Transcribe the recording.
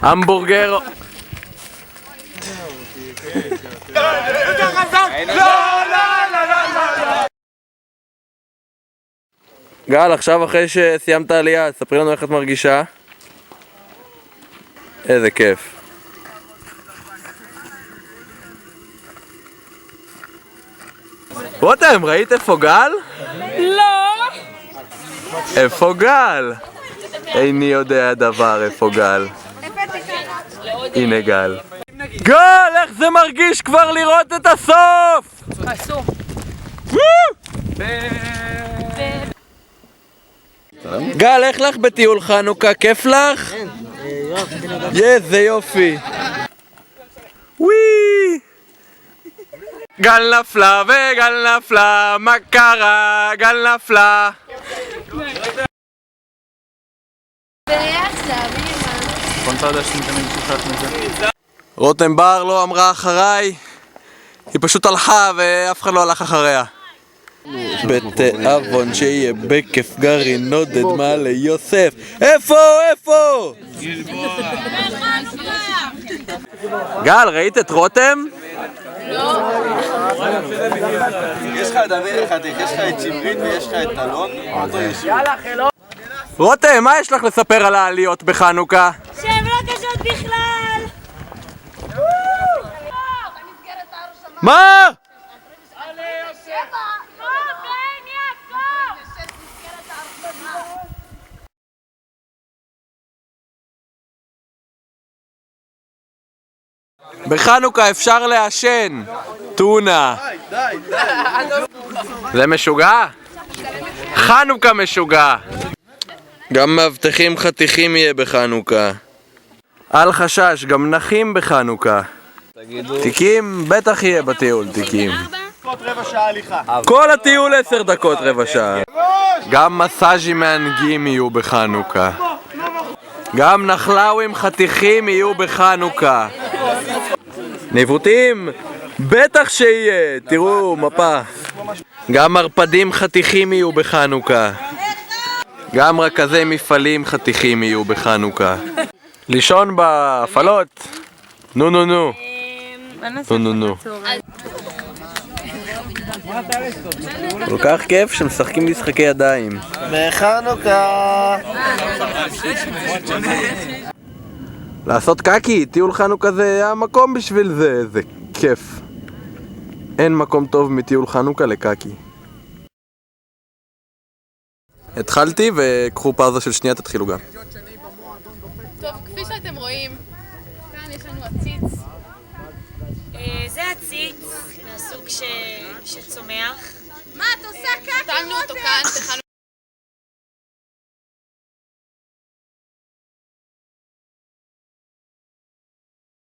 המבורגר. גל, עכשיו אחרי שסיימת עלייה, ספרי לנו איך את מרגישה. איזה כיף. רותם, ראית איפה גל? לא! איפה גל? איני יודע דבר, איפה גל? הנה גל. גל, איך זה מרגיש כבר לראות את הסוף? חסום. גל, איך לך בטיול חנוכה? כיף לך? איזה יופי. וואי! גל נפלה וגל נפלה, מה קרה? גל נפלה. רותם בר לא אמרה אחריי, היא פשוט הלכה ואף אחד לא הלך אחריה. בתיאבון שיהיה בכיף גרעין נודד מעלה יוסף. איפה? איפה? גל, ראית את רותם? לא. יש לך את אמיר חתיך, יש לך את שמרית ויש לך את אלון. רותם, מה יש לך לספר על העליות בחנוכה? שהן לא קשות בכלל! מה? בחנוכה אפשר לעשן טונה. זה משוגע? חנוכה משוגע. גם מאבטחים חתיכים יהיה בחנוכה. אל חשש, גם נחים בחנוכה. תיקים? בטח יהיה בטיול תיקים. כל הטיול 10 דקות רבע שעה. גם מסאז'ים מענגים יהיו בחנוכה. גם נחלאווים חתיכים יהיו בחנוכה. ניווטים? בטח שיהיה, תראו מפה. גם מרפדים חתיכים יהיו בחנוכה. גם רכזי מפעלים חתיכים יהיו בחנוכה. לישון בהפעלות? נו נו נו. נו נו נו. כל כך כיף שמשחקים משחקי ידיים. בחנוכה! לעשות קקי, טיול חנוכה זה המקום בשביל זה, זה כיף. אין מקום טוב מטיול חנוכה לקקי. התחלתי וקחו פאוזה של שנייה, תתחילו גם. טוב, כפי שאתם רואים, כאן יש לנו עציץ. זה עציץ מהסוג שצומח. מה את עושה קקי? נתנו אותו כאן בחנוכה.